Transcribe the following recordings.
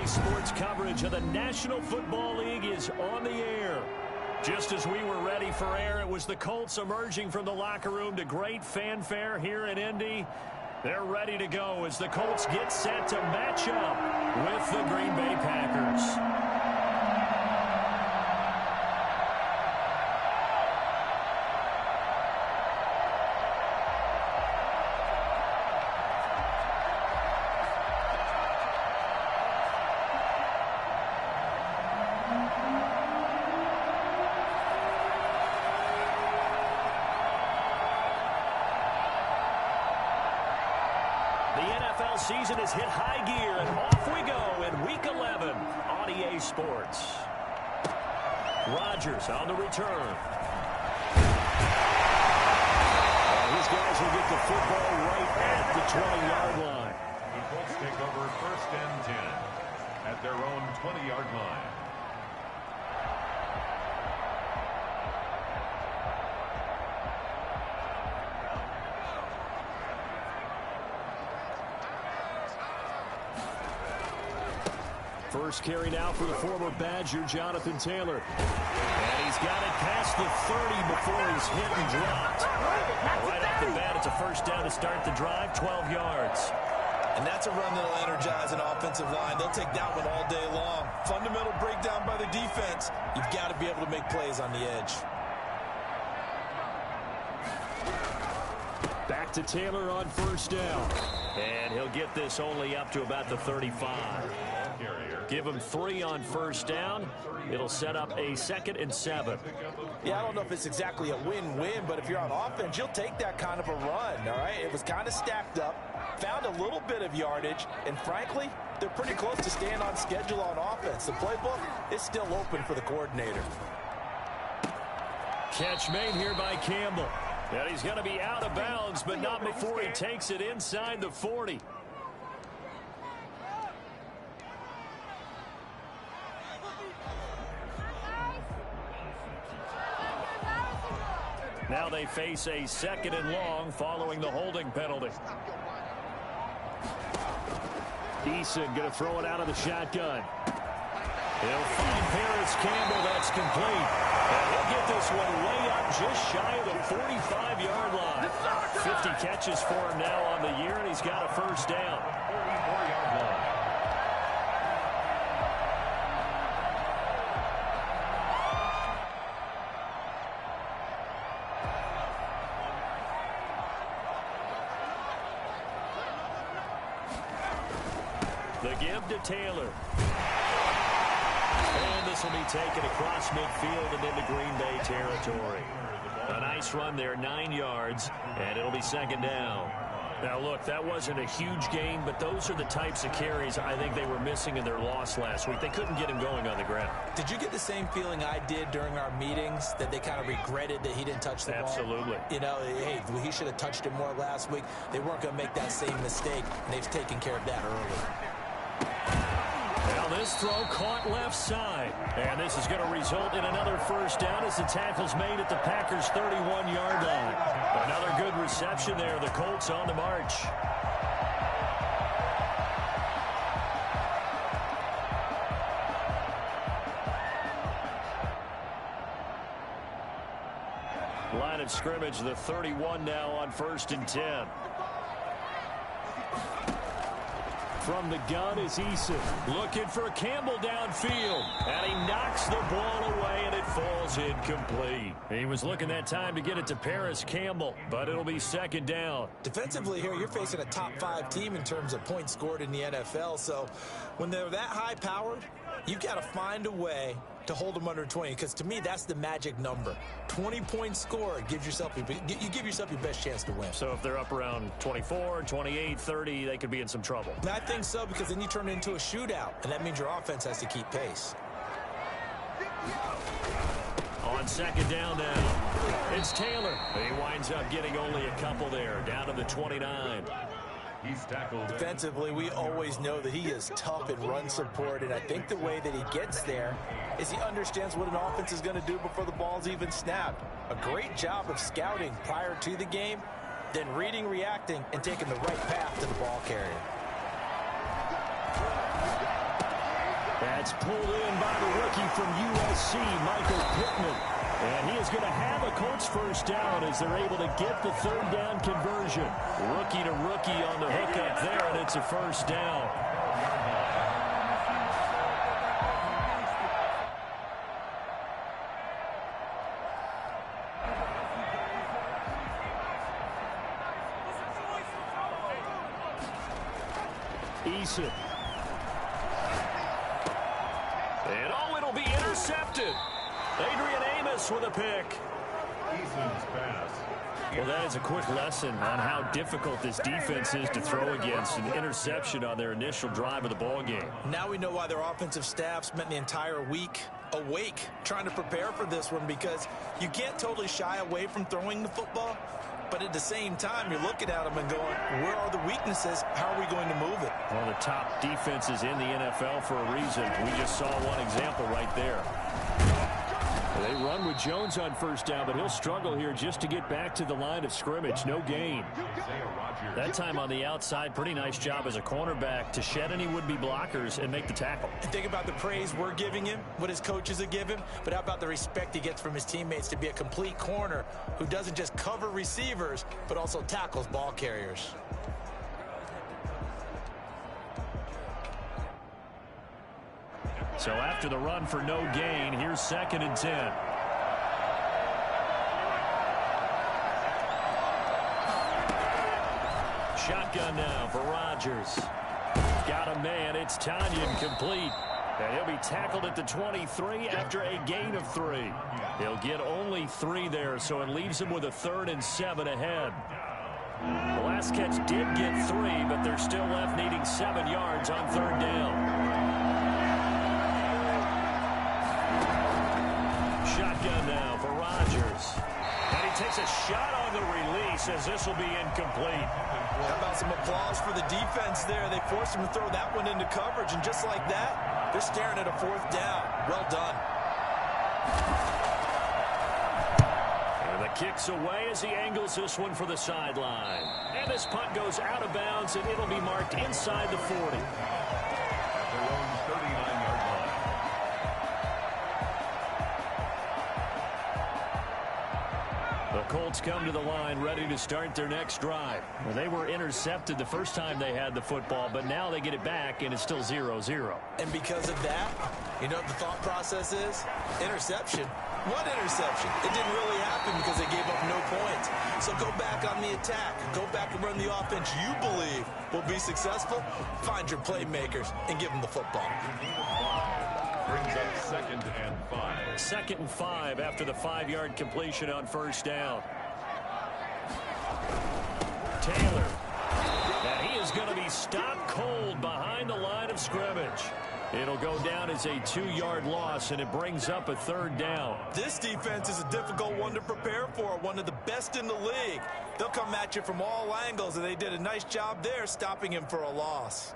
EA Sports coverage of the National Football League is on the air. Just as we were ready for air, it was the Colts emerging from the locker room to great fanfare here in Indy. They're ready to go as the Colts get set to match up with the Green Bay Packers. Season has hit high gear, and off we go in Week 11 on EA Sports. Rodgers on the return. These guys will get the football right at the 20-yard line. The Colts take over 1st and 10 at their own 20-yard line. First carry now for the former Badger, Jonathan Taylor. And he's got it past the 30 before he's hit and dropped. Right off the bat, it's a first down to start the drive, 12 yards. And that's a run that'll energize an offensive line. They'll take that one all day long. Fundamental breakdown by the defense. You've got to be able to make plays on the edge. Back to Taylor on first down. And he'll get this only up to about the 35. Give him 3 on first down. It'll set up a 2nd and 7. Yeah, I don't know if it's exactly a win-win, but if you're on offense, you'll take that kind of a run, all right? It was kind of stacked up, found a little bit of yardage, and frankly, they're pretty close to staying on schedule on offense. The playbook is still open for the coordinator. Catch made here by Campbell. And he's going to be out of bounds, but not before he takes it inside the 40. Now they face a 2nd and long following the holding penalty. Eason going to throw it out of the shotgun. He'll find Paris Campbell. That's complete. And he'll get this one way up just shy of the 45-yard line. 50 catches for him now on the year, and he's got a first down. 44-yard line. The give to Taylor. And this will be taken across midfield and into Green Bay territory. A nice run there, 9 yards, and it'll be 2nd down. Now, look, that wasn't a huge gain, but those are the types of carries I think they were missing in their loss last week. They couldn't get him going on the ground. Did you get the same feeling I did during our meetings, that they kind of regretted that he didn't touch the ball? Absolutely. You know, hey, he should have touched it more last week. They weren't going to make that same mistake, and they've taken care of that early. Now this throw caught left side. And this is going to result in another first down as the tackle's made at the Packers' 31-yard line. Another good reception there. The Colts on the march. Line of scrimmage, the 31 now on 1st and 10. From the gun is Eason. Looking for Campbell downfield. And he knocks the ball away, and it falls incomplete. He was looking that time to get it to Paris Campbell, but it'll be 2nd down. Defensively here, you're facing a top-5 team in terms of points scored in the NFL. So when they're that high-powered, you've got to find a way to hold them under 20, because to me, that's the magic number. 20 points scored gives yourself, you give yourself your best chance to win. So if they're up around 24, 28, 30, they could be in some trouble. I think so, because then you turn it into a shootout, and that means your offense has to keep pace. On 2nd down now, it's Taylor. He winds up getting only a couple there, down to the 29. He's tackled. Defensively, we always know that he is tough in run support, and I think the way that he gets there is he understands what an offense is going to do before the ball's even snapped. A great job of scouting prior to the game, then reading, reacting, and taking the right path to the ball carrier. That's pulled in by the rookie from USC, Michael Pittman. And he is going to have a Colts first down as they're able to get the third down conversion. Rookie to rookie on the hook up there, and it's a first down. Eason. And it'll be intercepted. Adrian Amos with a pick. Eason's pass. Well, that is a quick lesson on how difficult this defense is to throw against. An interception on their initial drive of the ball game. Now we know why their offensive staff spent the entire week awake trying to prepare for this one, because you can't totally shy away from throwing the football. But at the same time, you're looking at them and going, where are the weaknesses? How are we going to move it? One of the top defenses in the NFL for a reason. We just saw one example right there. They run with Jones on first down, but he'll struggle here just to get back to the line of scrimmage. No gain. That time on the outside, pretty nice job as a cornerback to shed any would-be blockers and make the tackle. Think about the praise we're giving him, what his coaches have given him, but how about the respect he gets from his teammates to be a complete corner who doesn't just cover receivers, but also tackles ball carriers. So after the run for no gain, here's 2nd and 10. Shotgun now for Rodgers. Got a man. It's Tanyan complete. And he'll be tackled at the 23 after a gain of 3. He'll get only 3 there, so it leaves him with a 3rd and 7 ahead. The last catch did get 3, but they're still left needing 7 yards on 3rd down. Shotgun now for Rodgers. And he takes a shot on the release as this will be incomplete. How about some applause for the defense there? They forced him to throw that one into coverage, and just like that, they're staring at a 4th down. Well done. And the kick's away as he angles this one for the sideline. And this punt goes out of bounds, and it'll be marked inside the 40. At their own 39-yard line. The Colts come to the line ready to start their next drive. Well, they were intercepted the first time they had the football, but now they get it back, and it's still 0-0. And because of that, you know what the thought process is? Interception. What interception? It didn't really happen because they gave up no points. So go back on the attack. Go back and run the offense you believe will be successful. Find your playmakers and give them the football. Brings up 2nd and 5. 2nd and 5 after the 5-yard completion on first down. Taylor. And he is going to be stopped cold behind the line of scrimmage. It'll go down as a 2-yard loss, and it brings up a 3rd down. This defense is a difficult one to prepare for, one of the best in the league. They'll come at you from all angles, and they did a nice job there stopping him for a loss.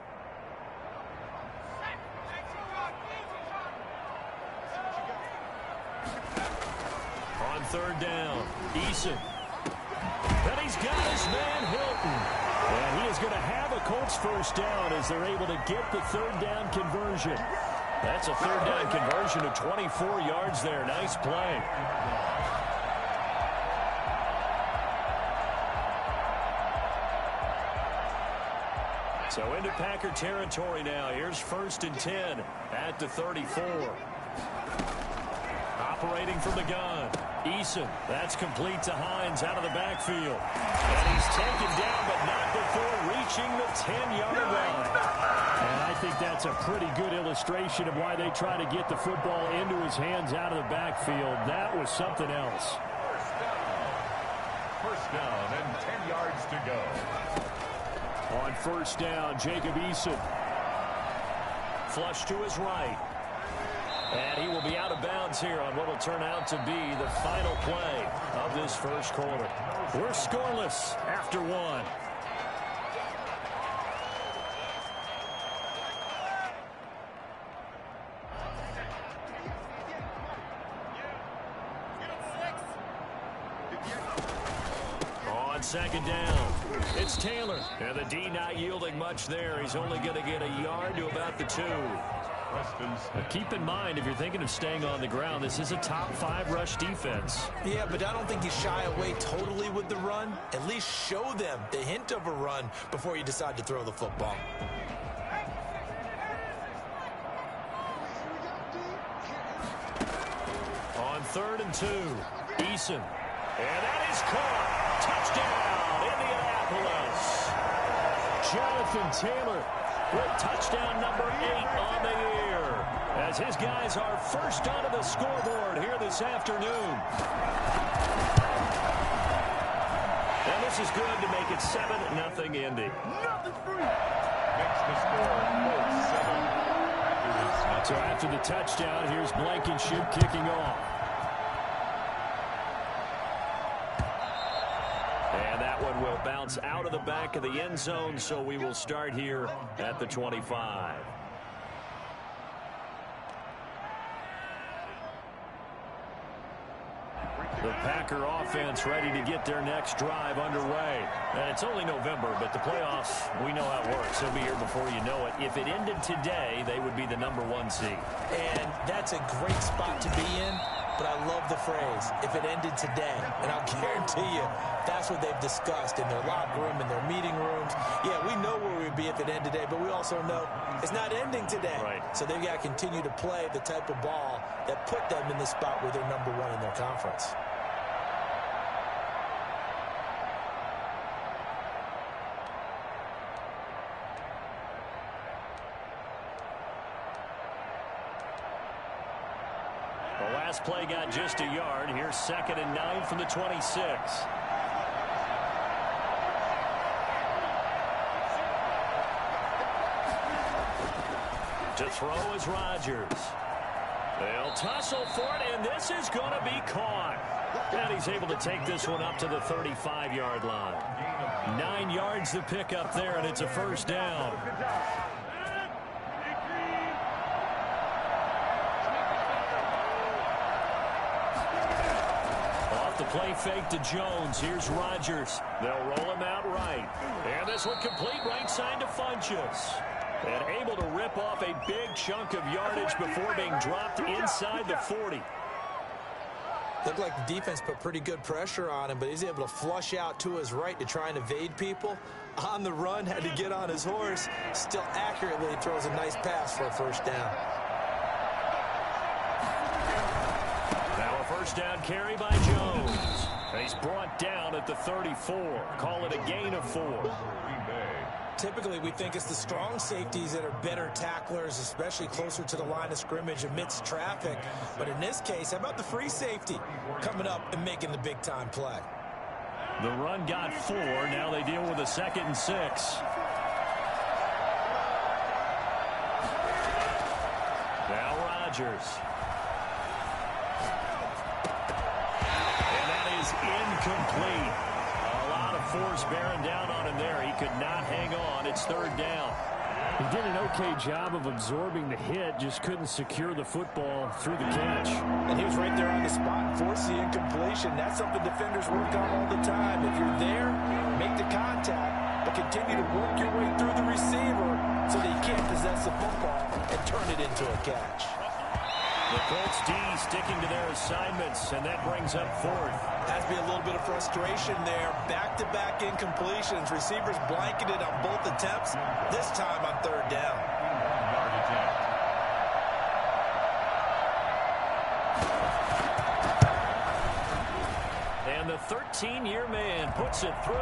On 3rd down, Eason. And he's got his man Hilton. And he is going to have a Colts first down as they're able to get the 3rd down conversion. That's a 3rd down conversion of 24 yards there. Nice play. So into Packer territory now. Here's 1st and 10 at the 34. Operating from the gun. Eason, that's complete to Hines out of the backfield. And he's taken down, but not before reaching the 10-yard line. And I think that's a pretty good illustration of why they try to get the football into his hands out of the backfield. That was something else. First down and 10 yards to go. On first down, Jacob Eason. Flush to his right. And he will be out of bounds here on what will turn out to be the final play of this first quarter. We're scoreless after 1. On 2nd down, it's Taylor. And the D not yielding much there. He's only going to get a yard to about the 2. Preston Smith. Keep in mind, if you're thinking of staying on the ground, this is a top 5 rush defense. Yeah, but I don't think you shy away totally with the run. At least show them the hint of a run before you decide to throw the football. On 3rd and 2, Eason. And that is caught. Touchdown, Indianapolis. Jonathan Taylor with touchdown number 8 on the year, as his guys are first onto the scoreboard here this afternoon. And this is good to make it 7-0 Indy. Makes the score 7. So after the touchdown, here's Blankenship kicking off. And that one will bounce out of the back of the end zone, so we will start here at the 25. The Packer offense ready to get their next drive underway. And it's only November, but the playoffs, we know how it works. They'll be here before you know it. If it ended today, they would be the number 1 seed. And that's a great spot to be in, but I love the phrase, if it ended today. And I'll guarantee you, that's what they've discussed in their locker room, in their meeting rooms. Yeah, we know where we'd be if it ended today, but we also know it's not ending today. Right. So they've got to continue to play the type of ball that put them in the spot where they're number 1 in their conference. The last play got just a yard. Here's 2nd and 9 from the 26. To throw is Rodgers. They'll tussle for it, and this is going to be caught. And he's able to take this one up to the 35-yard line. 9 yards to pick up there, and it's a first down. Off the play fake to Jones. Here's Rodgers. They'll roll him out right. And this one complete right side to Funchess. And able to rip off a big chunk of yardage before being dropped inside the 40. Looked like the defense put pretty good pressure on him, but he's able to flush out to his right to try and evade people. On the run, had to get on his horse. Still accurately throws a nice pass for a first down. Now a first down carry by Jones. He's brought down at the 34. Call it a gain of 4. Typically, we think it's the strong safeties that are better tacklers, especially closer to the line of scrimmage amidst traffic. But in this case, how about the free safety coming up and making the big-time play? The run got 4. Now they deal with a 2nd and 6. Now Rodgers. And that is incomplete. A lot of force bearing down on him there. He could not hang on. It's 3rd down. He did an okay job of absorbing the hit, just couldn't secure the football through the catch. And he was right there on the spot and forced the incompletion. That's something defenders work on all the time. If you're there, make the contact, but continue to work your way through the receiver so that you can't possess the football and turn it into a catch. The Colts D sticking to their assignments, and that brings up 4th. Has to be a little bit of frustration there. Back-to-back incompletions. Receivers blanketed on both attempts, this time on 3rd down. And the 13-year man puts it through,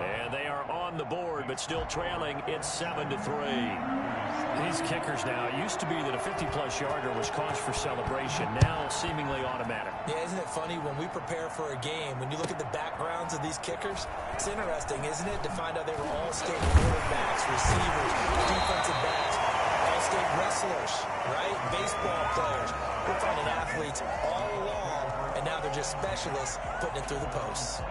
and they are on the board, but still trailing. It's 7-3. These kickers now, it used to be that a 50-plus yarder was cause for celebration. Now seemingly automatic. Yeah, isn't it funny when we prepare for a game, when you look at the backgrounds of these kickers, it's interesting, isn't it, to find out they were all-state quarterbacks, receivers, defensive backs, all-state wrestlers, right? Baseball players. We're finding athletes all along, and now they're just specialists putting it through the posts.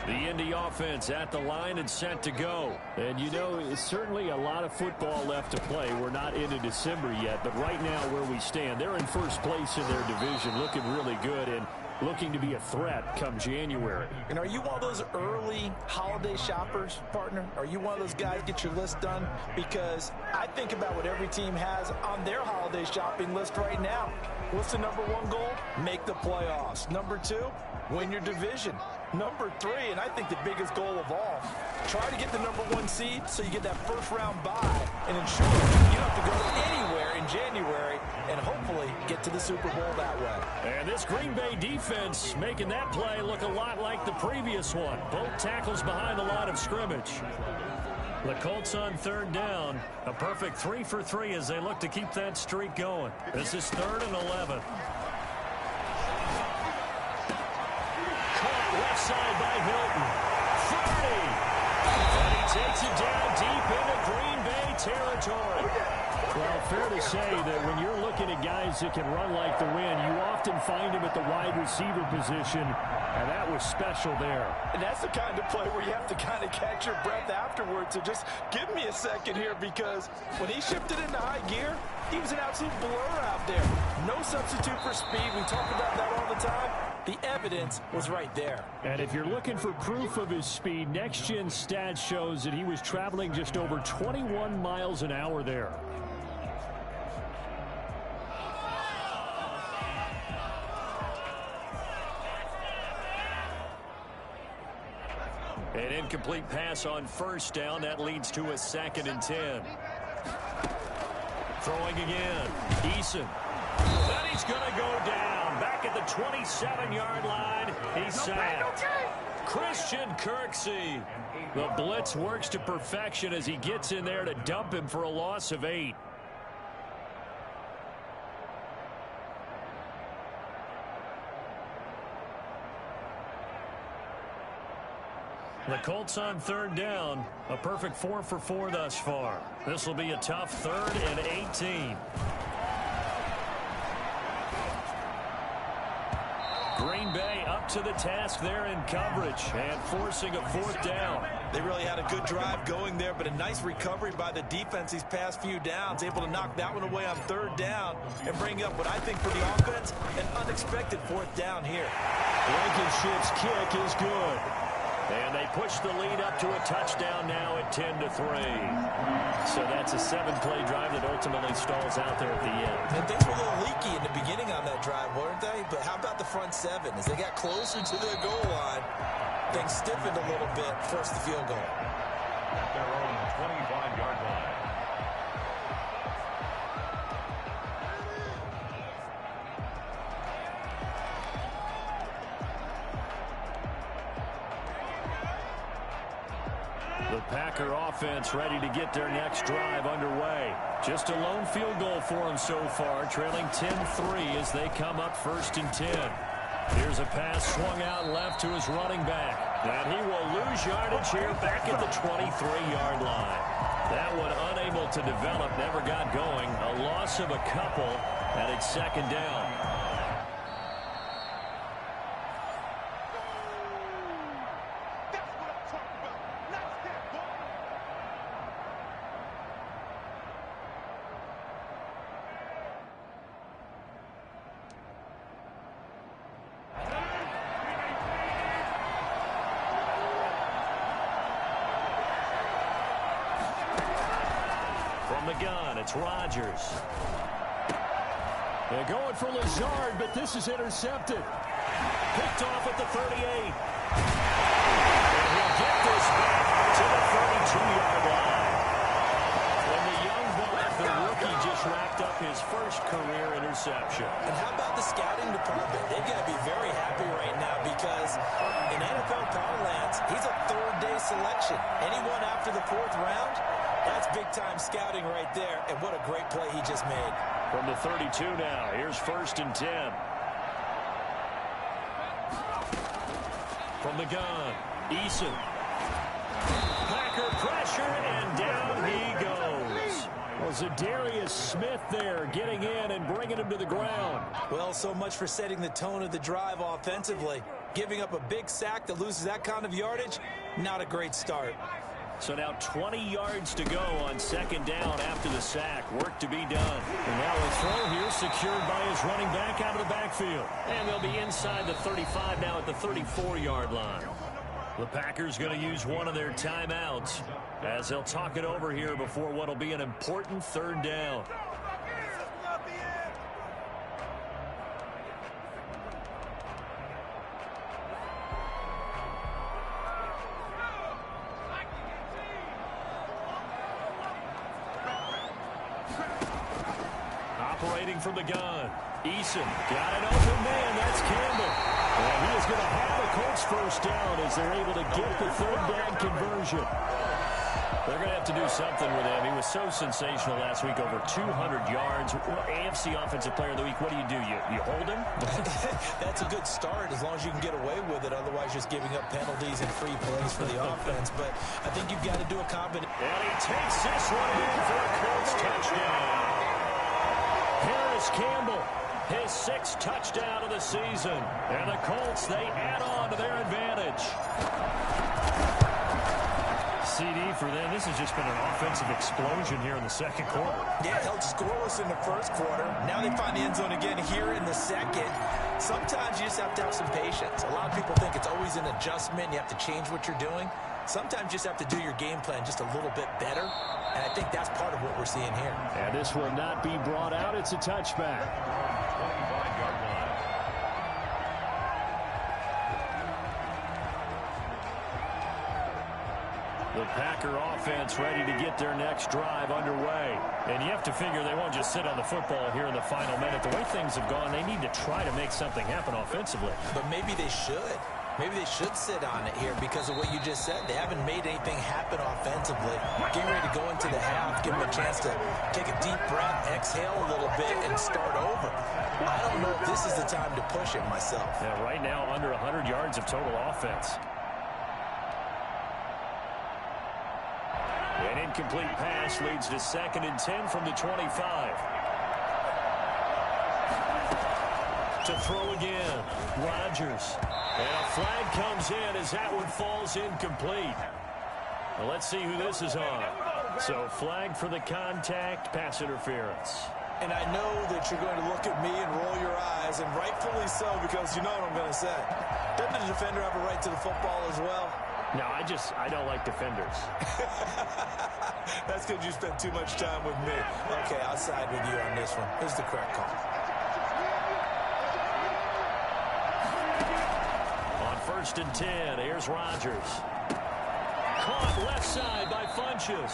The Indy offense at the line and set to go. And you know, it's certainly a lot of football left to play. We're not into December yet, but right now where we stand, they're in first place in their division, looking really good. And looking to be a threat come January. And are you one of those early holiday shoppers, partner? Are you one of those guys get your list done? Because I think about what every team has on their holiday shopping list right now. What's the number one goal? Make the playoffs. Number two, win your division. Number three, and I think the biggest goal of all, try to get the number one seed so you get that first round bye and ensure you don't have to go anywhere in January and hopefully get to the Super Bowl that way. And this Green Bay defense making that play look a lot like the previous one. Both tackles behind the line of scrimmage. The Colts on third down. A perfect 3 for 3 as they look to keep that streak going. This is 3rd and 11. Caught left side by Hilton. 30. And he takes it down deep into Green Bay territory. Well, fair to say that when you're looking at guys that can run like the wind, you often find him at the wide receiver position, and that was special there. And that's the kind of play where you have to kind of catch your breath afterwards. So just give me a second here, because when he shifted into high gear, he was an absolute blur out there. No substitute for speed. We talk about that all the time. The evidence was right there. And if you're looking for proof of his speed, Next Gen Stats shows that he was traveling just over 21 miles an hour there. An incomplete pass on first down. That leads to a 2nd and 10. Throwing again. Eason. Then he's going to go down. Back at the 27-yard line. He's sacked. Christian Kirksey. The blitz works to perfection as he gets in there to dump him for a loss of 8. The Colts on third down. A perfect 4 for 4 thus far. This will be a tough 3rd and 18. Green Bay up to the task there in coverage and forcing a 4th down. They really had a good drive going there, but a nice recovery by the defense these past few downs, able to knock that one away on 3rd down and bring up what I think for the offense, an unexpected 4th down here. Blankenship's kick is good. And they push the lead up to a touchdown now at 10-3. So that's a 7-play drive that ultimately stalls out there at the end. And things were a little leaky in the beginning on that drive, weren't they? But how about the front 7? As they got closer to their goal line, things stiffened a little bit, forced the field goal. At their own 25-yard line. The Packer offense ready to get their next drive underway. Just a lone field goal for them so far, trailing 10-3 as they come up 1st and 10. Here's a pass swung out left to his running back. And he will lose yardage here back at the 23-yard line. That one unable to develop, never got going. A loss of a couple, and it's 2nd down. From the gun, it's Rodgers. They're going for Lazard, but this is intercepted. Picked off at the 38. And he'll get this back to the 32-yard line. And the young buck, the rookie, just racked up his first career interception. And how about the scouting department? They've got to be very happy right now because in NFL parlance, he's a 3rd-day selection. Anyone after the 4th round, that's big-time scouting right there, and what a great play he just made. From the 32 now, here's 1st and 10. From the gun, Eason. Packer pressure, and down he goes. Well, Zadarius Smith there getting in and bringing him to the ground. Well, so much for setting the tone of the drive offensively. Giving up a big sack that loses that kind of yardage, not a great start. So now 20 yards to go on second down after the sack. Work to be done. And now a throw here secured by his running back out of the backfield. And they'll be inside the 35 now at the 34-yard line. The Packers going to use one of their timeouts as they'll talk it over here before what will be an important third down. Operating from the gun. Eason got an open man. That's Campbell. And he is going to have a Colts first down as they're able to get the third down conversion. They're going to have to do something with him. He was so sensational last week, over 200 yards. AFC Offensive Player of the Week, what do? You hold him? That's a good start as long as you can get away with it. Otherwise, just giving up penalties and free plays for the offense. But I think you've got to do a combination. And he takes this one in for a Colts touchdown. Harris Campbell, his 6th touchdown of the season. And the Colts, they add on to their advantage. CD for them. This has just been an offensive explosion here in the second quarter. Yeah, held scoreless in the first quarter. Now they find the end zone again here in the second. Sometimes you just have to have some patience. A lot of people think it's always an adjustment. You have to change what you're doing. Sometimes you just have to do your game plan just a little bit better. And I think that's part of what we're seeing here. And this will not be brought out. It's a touchback. 25-yard line. The Packer offense ready to get their next drive underway. And you have to figure they won't just sit on the football here in the final minute. The way things have gone, they need to try to make something happen offensively. But maybe they should. Maybe they should sit on it here because of what you just said. They haven't made anything happen offensively. Getting ready to go into the half, give them a chance to take a deep breath, exhale a little bit, and start over. I don't know if this is the time to push it myself. Yeah, right now under 100 yards of total offense. An incomplete pass leads to 2nd and 10 from the 25. To throw again, Rodgers. And a flag comes in as that one falls incomplete. Well, let's see who this is on. So flag for the contact, pass interference. And I know that you're going to look at me and roll your eyes, and rightfully so, because you know what I'm going to say. Doesn't the defender have a right to the football as well? No, I don't like defenders. That's because you spent too much time with me. Okay, I'll side with you on this one. Here's the correct call. On 1st and 10, here's Rodgers. Caught left side by Funchess.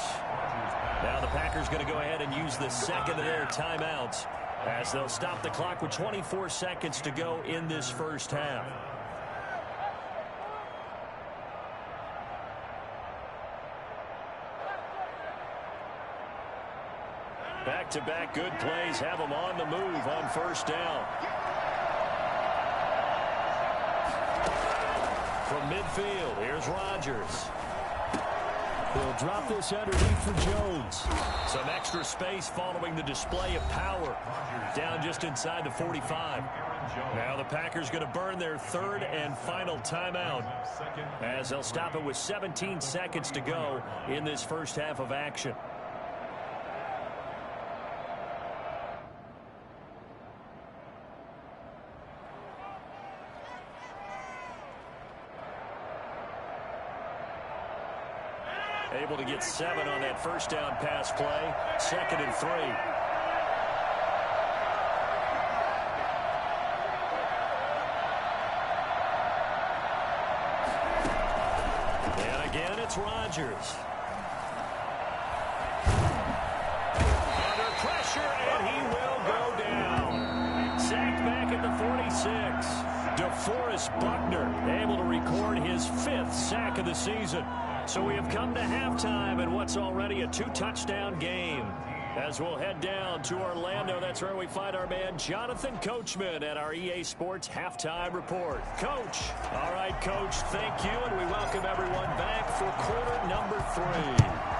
Now the Packers going to go ahead and use the second of their timeouts as they'll stop the clock with 24 seconds to go in this first half. Back-to-back good plays have them on the move on first down. From midfield, here's Rodgers. He'll drop this underneath for Jones. Some extra space following the display of power. Down just inside the 45. Now the Packers going to burn their 3rd and final timeout as they'll stop it with 17 seconds to go in this first half of action. Able to get 7 on that first down pass play. 2nd and 3. And again, it's Rodgers. Under pressure, and he will go down. Sacked back at the 46. DeForest Buckner able to record his 5th sack of the season. So we have come to halftime in what's already a 2-touchdown game. As we'll head down to Orlando, that's where we find our man Jonathan Coachman at our EA Sports Halftime Report. Coach. All right, Coach, thank you, and we welcome everyone back for quarter number 3.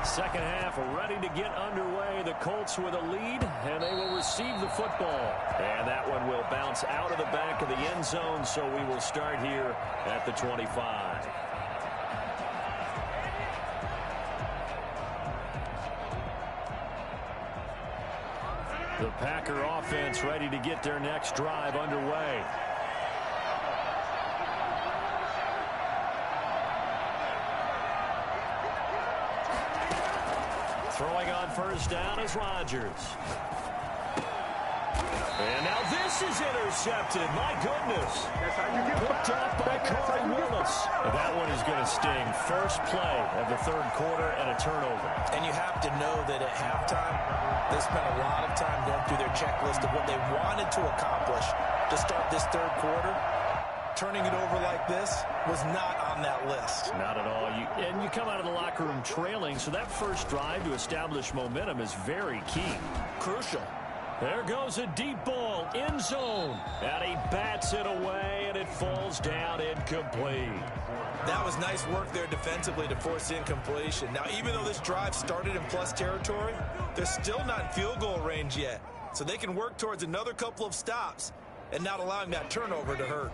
Second half ready to get underway. The Colts with a lead, and they will receive the football. And that one will bounce out of the back of the end zone, so we will start here at the 25. The Packer offense ready to get their next drive underway. Throwing on first down is Rodgers. And now this is intercepted. My goodness. Picked up by Corey Willis. That one is going to sting. First play of the third quarter and a turnover. And you have to know that at halftime, they spent a lot of time going through their checklist of what they wanted to accomplish to start this third quarter. Turning it over like this was not on that list. Not at all. And you come out of the locker room trailing, so that first drive to establish momentum is very key. Crucial. There goes a deep ball, end zone. And he bats it away, and it falls down incomplete. That was nice work there defensively to force incompletion. Now, even though this drive started in plus territory, they're still not in field goal range yet. So they can work towards another couple of stops and not allowing that turnover to hurt.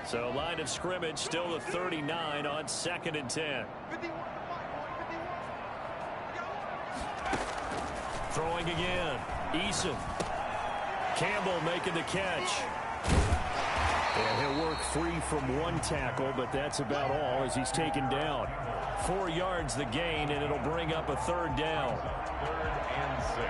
So line of scrimmage still the 39 on 2nd and 10. Throwing again. Eason. Campbell making the catch. And he'll work free from one tackle, but that's about all as he's taken down. 4 yards the gain, and it'll bring up a third down. 3rd and 6.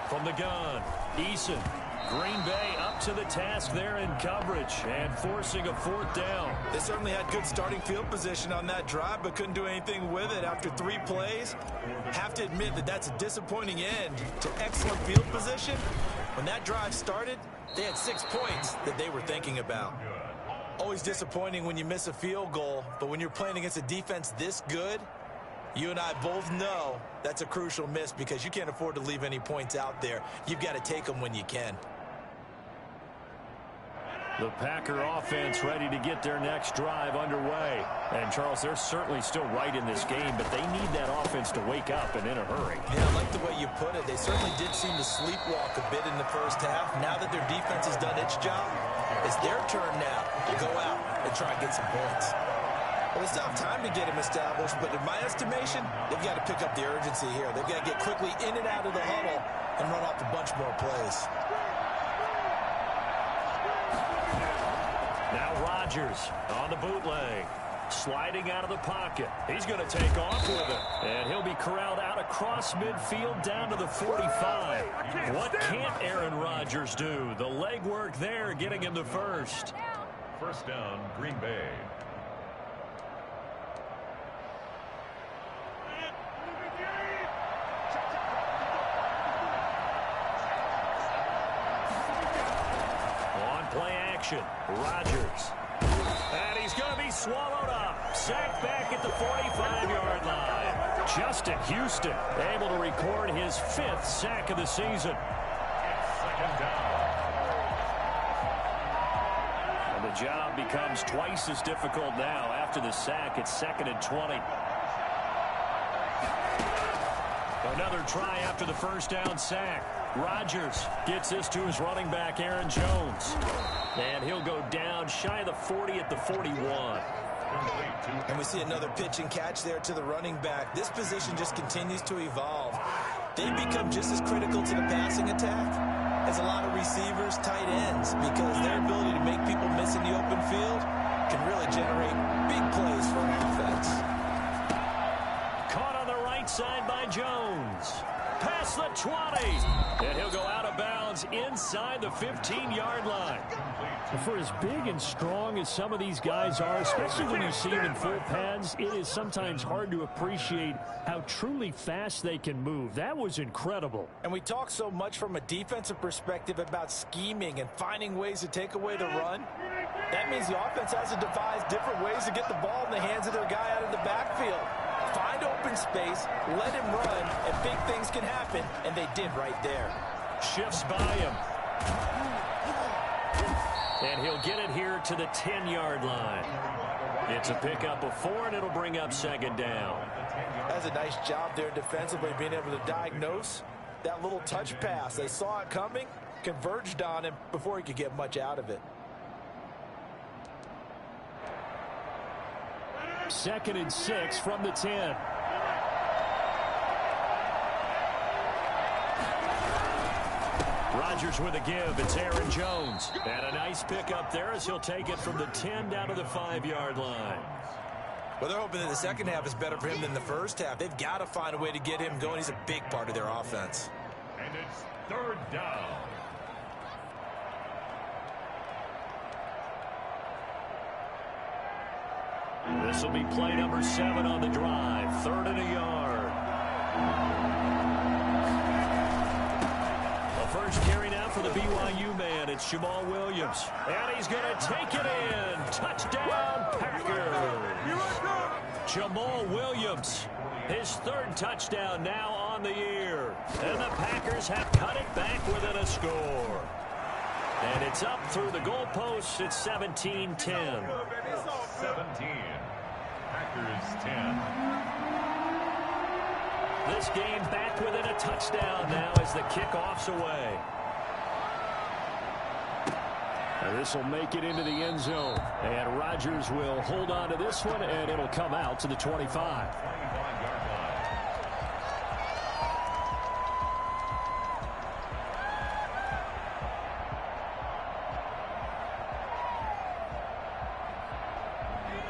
From the gun, Eason. Green Bay up to the task there in coverage and forcing a 4th down. They certainly had good starting field position on that drive, but couldn't do anything with it after 3 plays. Have to admit that that's a disappointing end to excellent field position. When that drive started, they had 6 points that they were thinking about. Always disappointing when you miss a field goal, but when you're playing against a defense this good, you and I both know that's a crucial miss because you can't afford to leave any points out there. You've got to take them when you can. The Packer offense ready to get their next drive underway. And, Charles, they're certainly still right in this game, but they need that offense to wake up and in a hurry. Yeah, I like the way you put it. They certainly did seem to sleepwalk a bit in the first half. Now that their defense has done its job, it's their turn now to go out and try and get some points. Well, they still have time to get them established, but in my estimation, they've got to pick up the urgency here. They've got to get quickly in and out of the huddle and run off a bunch more plays. Now Rodgers on the bootleg. Sliding out of the pocket. He's going to take off with it. And he'll be corralled out across midfield down to the 45. What can't Aaron Rodgers do? The legwork there getting him the first. First down, Green Bay. Play action. Rodgers. And he's going to be swallowed up. Sacked back at the 45-yard line. Justin Houston able to record his 5th sack of the season. 2nd down. And the job becomes twice as difficult now after the sack. It's 2nd and 20. Another try after the first down sack. Rodgers gets this to his running back, Aaron Jones. And he'll go down shy of the 40 at the 41. And we see another pitch and catch there to the running back. This position just continues to evolve. They become just as critical to the passing attack as a lot of receivers, tight ends, because their ability to make people miss in the open field can really generate big plays for an offense. Caught on the right side by Jones. Past the 20. And he'll go out of bounds inside the 15-yard line. For as big and strong as some of these guys are, especially when you see them in full pads, it is sometimes hard to appreciate how truly fast they can move. That was incredible. And we talk so much from a defensive perspective about scheming and finding ways to take away the run. That means the offense has to devise different ways to get the ball in the hands of their guy out of the backfield. Find open space, let him run, and big things can happen, and they did right there. Shifts by him. And he'll get it here to the 10-yard line. It's a pickup of 4, and it'll bring up second down. That's a nice job there defensively, being able to diagnose that little touch pass. They saw it coming, converged on him before he could get much out of it. 2nd and 6 from the 10. Rodgers with a give. It's Aaron Jones. And a nice pickup there as he'll take it from the 10 down to the 5-yard line. Well, they're hoping that the second half is better for him than the first half. They've got to find a way to get him going. He's a big part of their offense. And it's 3rd down. This will be play number 7 on the drive. 3rd and a yard. The first carry now for the BYU man. It's Jamal Williams. And he's going to take it in. Touchdown, Packers. Jamal Williams, his 3rd touchdown now on the year. And the Packers have cut it back within a score. And it's up through the goalposts. It's 17-10. 17. Packers 10. This game back within a touchdown now as the kickoff's away. And this will make it into the end zone. And Rodgers will hold on to this one, and it'll come out to the 25.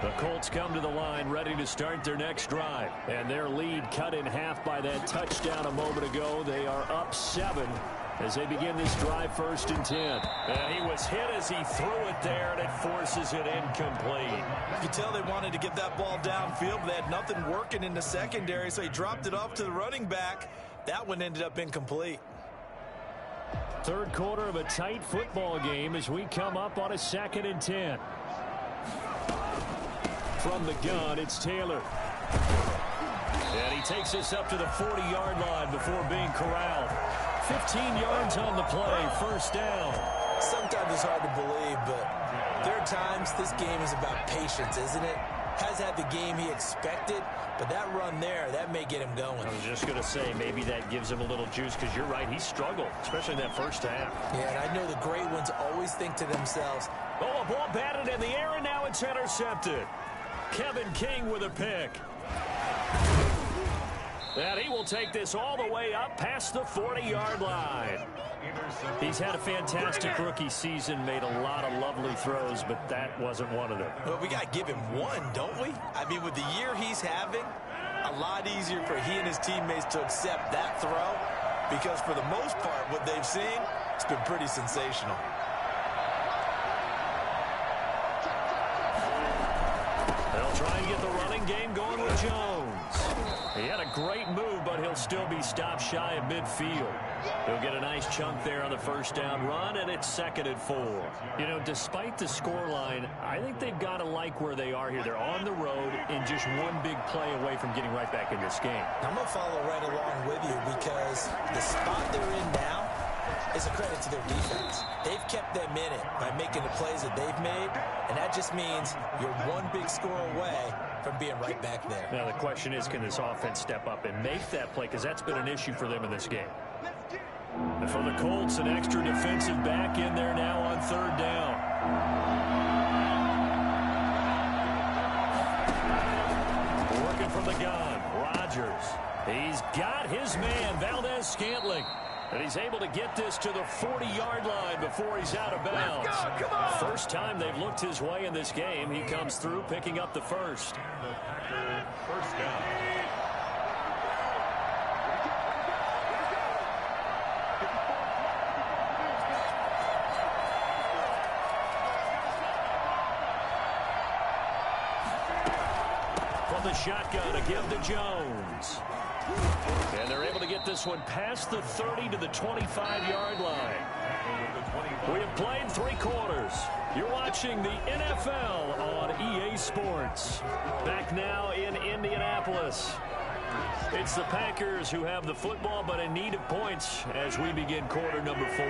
The Colts come to the line ready to start their next drive. And their lead cut in half by that touchdown a moment ago. They are up 7 as they begin this drive, 1st and 10. And he was hit as he threw it there, and it forces it incomplete. You could tell they wanted to get that ball downfield, but they had nothing working in the secondary, so he dropped it off to the running back. That one ended up incomplete. 3rd quarter of a tight football game as we come up on a 2nd and 10. From the gun, it's Taylor. And he takes this up to the 40-yard line before being corralled. 15 yards on the play, 1st down. Sometimes it's hard to believe, but there are times this game is about patience, isn't it? Has had the game he expected, but that run there, that may get him going. I was just going to say, maybe that gives him a little juice, because you're right, he struggled, especially in that first half. Yeah, and I know the great ones always think to themselves, oh, a ball batted in the air, and now it's intercepted. Kevin King with a pick. And he will take this all the way up past the 40-yard line. He's had a fantastic rookie season, made a lot of lovely throws, but that wasn't one of them. Well, we got to give him one, don't we? I mean, with the year he's having, a lot easier for he and his teammates to accept that throw, because for the most part, what they've seen, it's been pretty sensational. They'll try and get the running game going with Jones. He had a great move, but he'll still be stopped shy of midfield. He'll get a nice chunk there on the 1st down run, and it's 2nd and 4. You know, despite the scoreline, I think they've got to like where they are here. They're on the road and just one big play away from getting right back in this game. I'm going to follow right along with you, because the spot they're in now is a credit to their defense. They've kept them in it by making the plays that they've made, and that just means you're one big score away from being right back there. Now, the question is, can this offense step up and make that play? Because that's been an issue for them in this game. And for the Colts, an extra defensive back in there now on 3rd down. Working from the gun, Rodgers. He's got his man, Valdez-Scantling. And he's able to get this to the 40-yard line before he's out of bounds. First time they've looked his way in this game. He comes through, picking up the first. The Packer 1st down. From the shotgun, a give to Jones. And they're able to get this one past the 30 to the 25-yard line. We have played 3 quarters. You're watching the NFL on EA Sports. Back now in Indianapolis. It's the Packers who have the football, but in need of points as we begin quarter number 4.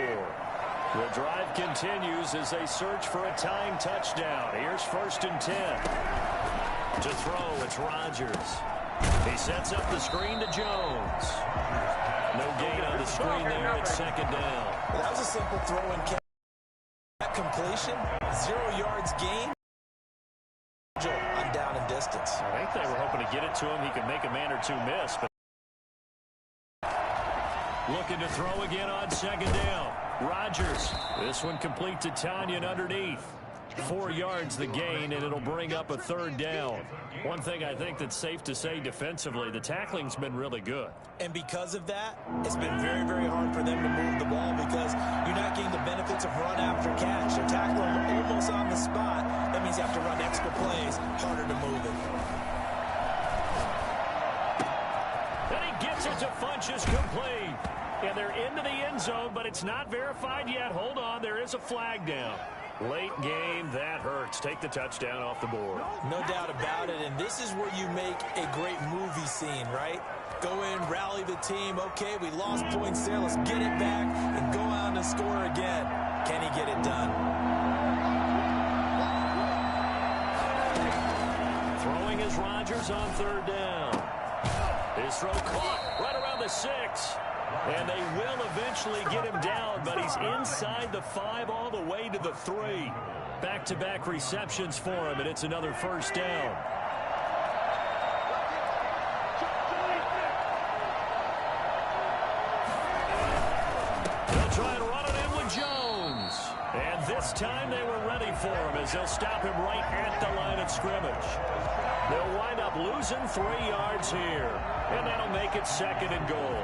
The drive continues as they search for a tying touchdown. Here's 1st and 10. To throw, it's Rodgers. He sets up the screen to Jones. No gain on the screen there at 2nd down. Well, that was a simple throw and catch. That completion, 0 yards gain. On down and distance. I think they were hoping to get it to him. He could make a man or two miss. But looking to throw again on 2nd down. Rodgers. This one complete to Tanyan underneath. 4 yards the gain, and it'll bring up a 3rd down. One thing I think that's safe to say defensively, the tackling's been really good. And because of that, it's been very, very hard for them to move the ball because you're not getting the benefits of run after catch. They're tackling almost on the spot. That means you have to run extra plays, harder to move it. And he gets it to Funchess complete. And they're into the end zone, but it's not verified yet. Hold on, there is a flag down. Late game, that hurts. Take the touchdown off the board. No doubt about it, and this is where you make a great movie scene, right? Go in, rally the team. Okay, we lost points there. Let's get it back and go out and score again. Can he get it done? Throwing is Rodgers on 3rd down. His throw caught right around the 6. And they will eventually get him down, but he's inside the 5 all the way to the 3. Back-to-back receptions for him, and it's another 1st down. They'll try and run it in with Jones. And this time they were ready for him as they'll stop him right at the line of scrimmage. They'll wind up losing 3 yards here, and that'll make it 2nd and goal.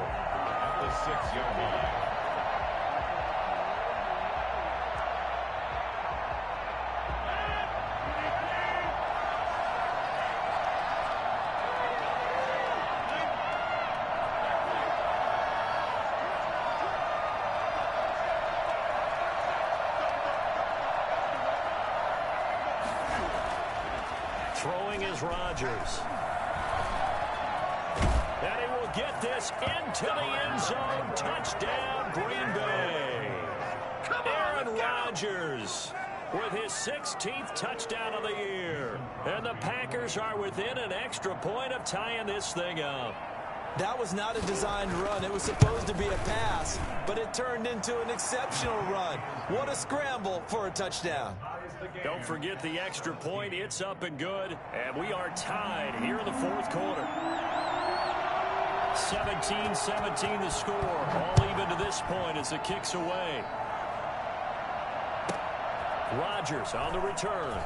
The 6-yard line. Throwing is Rodgers. And he will get this into the end zone. Touchdown, Green Bay. Aaron Rodgers with his 16th touchdown of the year. And the Packers are within an extra point of tying this thing up. That was not a designed run. It was supposed to be a pass, but it turned into an exceptional run. What a scramble for a touchdown. Don't forget the extra point. It's up and good. And we are tied here in the 4th quarter. 17-17 the score. All even to this point as the kick's away. Rodgers on the return.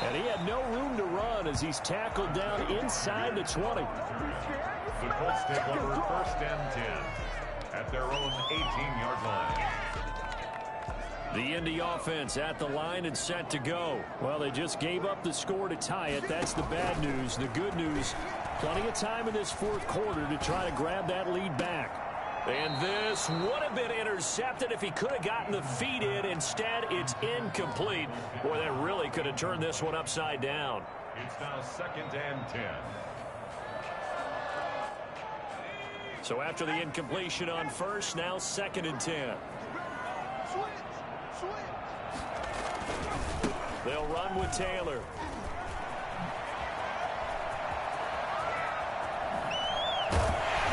And he had no room to run as he's tackled down inside the 20. The Colts take over 1st and 10 at their own 18-yard line. The Indy offense at the line and set to go. Well, they just gave up the score to tie it. That's the bad news. The good news, plenty of time in this 4th quarter to try to grab that lead back. And this would have been intercepted if he could have gotten the feet in. Instead, it's incomplete. Boy, that really could have turned this one upside down. It's now 2nd and 10. So after the incompletion on 1st, now 2nd and 10. They'll run with Taylor.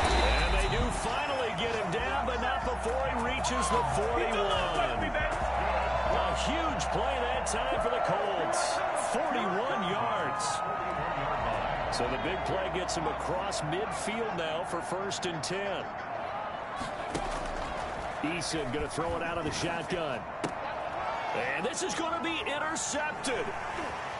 And they do finally get him down, but not before he reaches the 41. A huge play that time for the Colts. 41 yards. So the big play gets him across midfield now for 1st and 10. Eason going to throw it out of the shotgun. And this is going to be intercepted.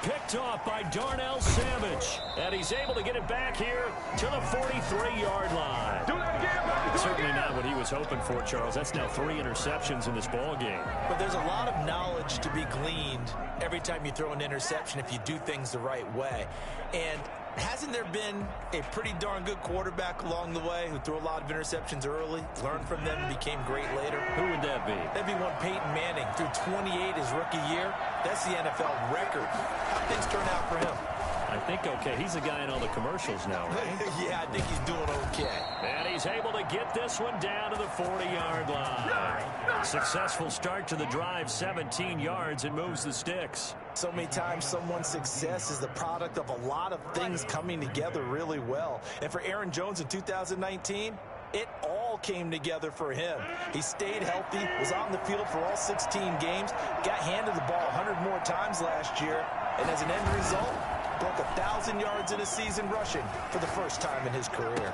Picked off by Darnell Savage. And he's able to get it back here to the 43-yard line. Do that again, baby. Certainly not what he was hoping for, Charles. That's now 3 interceptions in this ball game. But there's a lot of knowledge to be gleaned every time you throw an interception if you do things the right way. And hasn't there been a pretty darn good quarterback along the way who threw a lot of interceptions early, learned from them, and became great later? Who would that be? That'd be one Peyton Manning. Threw 28 his rookie year. That's the NFL record. How things turn out for him? I think okay. He's the guy in all the commercials now, right? Yeah, I think he's doing okay. And he's able to get this one down to the 40-yard line. Successful start to the drive, 17 yards, and moves the sticks. So many times someone's success is the product of a lot of things coming together really well. And for Aaron Jones in 2019, it all came together for him. He stayed healthy, was on the field for all 16 games, got handed the ball 100 more times last year, and as an end result, broke 1,000 yards in a season rushing for the first time in his career.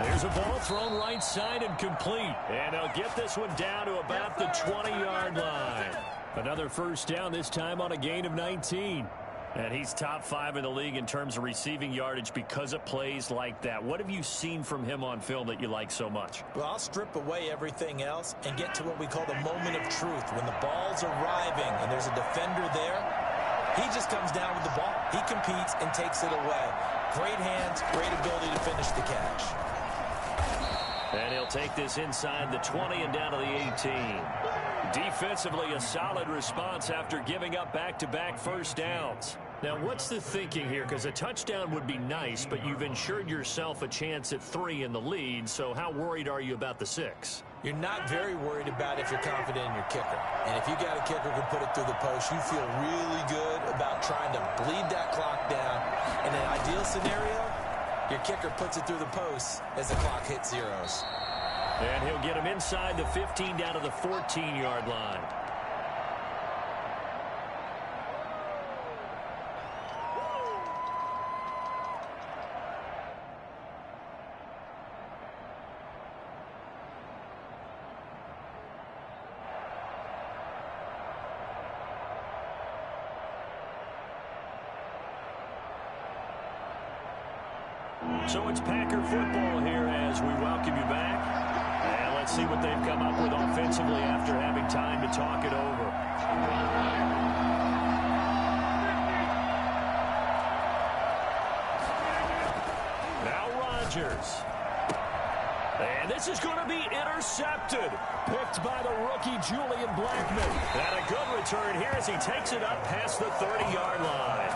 There's a ball thrown right side and complete. And they'll get this one down to about the 20-yard line. Another first down, this time on a gain of 19. And he's top 5 in the league in terms of receiving yardage because of plays like that. What have you seen from him on film that you like so much? Well, I'll strip away everything else and get to what we call the moment of truth. When the ball's arriving and there's a defender there, he just comes down with the ball. He competes and takes it away. Great hands, great ability to finish the catch. And he'll take this inside the 20 and down to the 18. Defensively, a solid response after giving up back-to-back first downs. Now, what's the thinking here? Because a touchdown would be nice, but you've ensured yourself a chance at 3 in the lead, so how worried are you about the 6? You're not very worried about if you're confident in your kicker. And if you got a kicker who can put it through the post, you feel really good about trying to bleed that clock down. In an ideal scenario, your kicker puts it through the post as the clock hits zeros. And he'll get him inside the 15 down to the 14-yard line. So it's Packer football here as we welcome you back. And let's see what they've come up with offensively after having time to talk it over. Now Rodgers. And this is going to be intercepted. Picked by the rookie Julian Blackmon. And a good return here as he takes it up past the 30-yard line.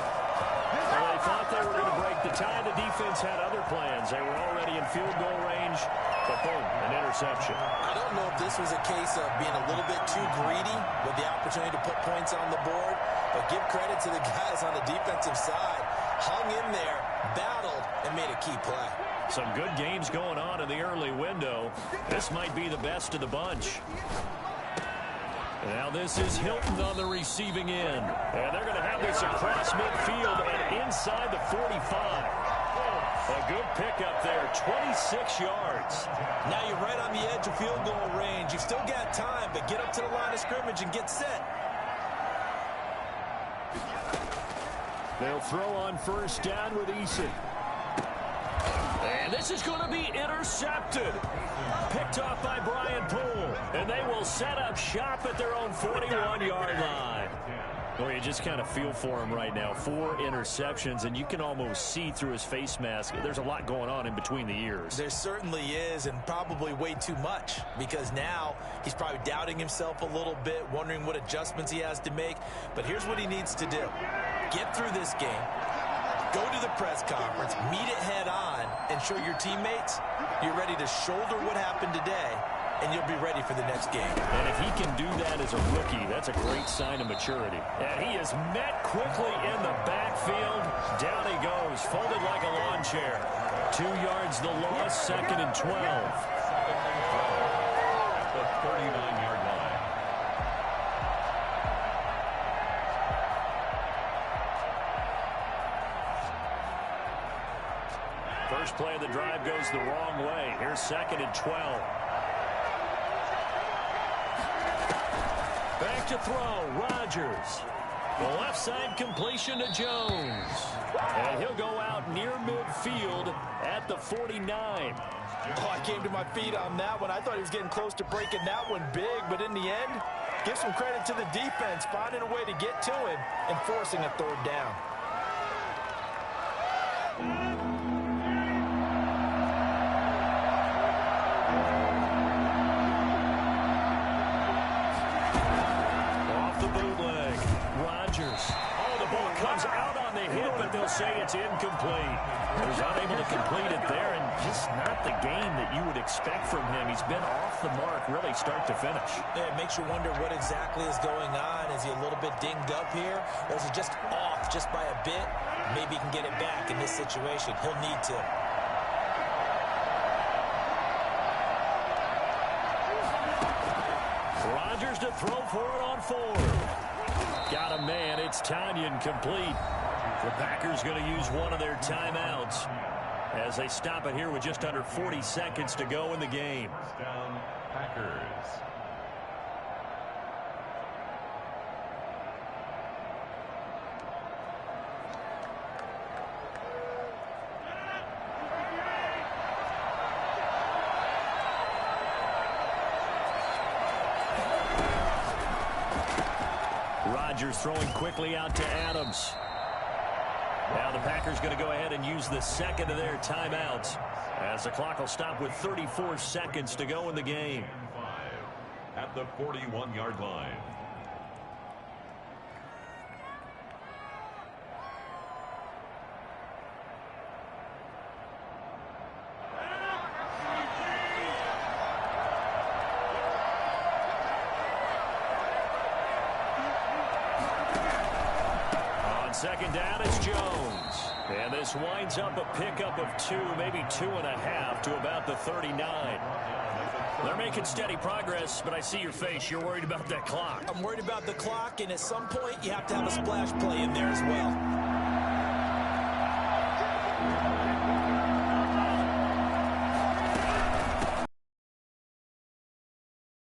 Well, they thought they were going to break the tie. The defense had other plans. They were already in field goal range, but boom, an interception. I don't know if this was a case of being a little bit too greedy with the opportunity to put points on the board, but give credit to the guys on the defensive side. Hung in there, battled, and made a key play. Some good games going on in the early window. This might be the best of the bunch. Now this is Hilton on the receiving end. And they're going to have this across midfield and inside the 45. A good pickup there, 26 yards. Now you're right on the edge of field goal range. You've still got time, but get up to the line of scrimmage and get set. They'll throw on first down with Eason. And this is going to be intercepted. Picked off by Brian Poole. And they will set up shop at their own 41-yard line. Well, you just kind of feel for him right now. 4 interceptions, and you can almost see through his face mask. There's a lot going on in between the ears. There certainly is, and probably way too much, because now he's probably doubting himself a little bit, wondering what adjustments he has to make. But here's what he needs to do. Get through this game. Go to the press conference, meet it head on, and show your teammates you're ready to shoulder what happened today, and you'll be ready for the next game. And if he can do that as a rookie, that's a great sign of maturity. And he is met quickly in the backfield. Down he goes, folded like a lawn chair. 2 yards the loss, 2nd and 12. At the 39-yard line. First play of the drive goes the wrong way. Here's 2nd and 12. Back to throw, Rodgers. The left side completion to Jones. And he'll go out near midfield at the 49. Oh, I came to my feet on that one. I thought he was getting close to breaking that one big, but in the end, give some credit to the defense, finding a way to get to him and forcing a 3rd down. will say it's incomplete. He was unable to complete it there, and just not the game that you would expect from him. He's been off the mark really start to finish. Yeah, it makes you wonder what exactly is going on. Is he a little bit dinged up here, or is he just off just by a bit? Maybe he can get it back in this situation. He'll need to. Rodgers to throw for it on 4. Got a man. It's Tonyan complete. The Packers going to use one of their timeouts as they stop it here with just under 40 seconds to go in the game. Down, Packers. Rodgers throwing quickly out to Adams. Now the Packers going to go ahead and use the second of their timeouts as the clock will stop with 34 seconds to go in the game. At the 41-yard line. Second down, it's Jones. And this winds up a pickup of 2, maybe 2.5 to about the 39. They're making steady progress, but I see your face. You're worried about that clock. I'm worried about the clock, and at some point, you have to have a splash play in there as well.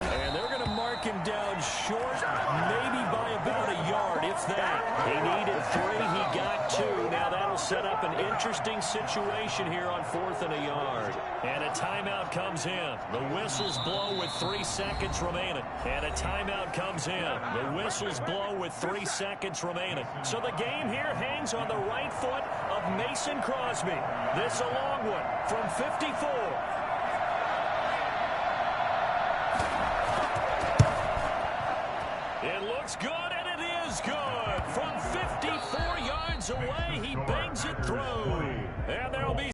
And they're going to mark him down short, maybe by about a yard, if that. He needed 3, he got 2. Now that'll set up an interesting situation here on 4th and a yard. And a timeout comes in. The whistles blow with 3 seconds remaining. And a timeout comes in. The whistles blow with 3 seconds remaining. So the game here hangs on the right foot of Mason Crosby. This a long one from 54. It looks good, and it is good. From 54 yards away, he bangs it through. And there'll be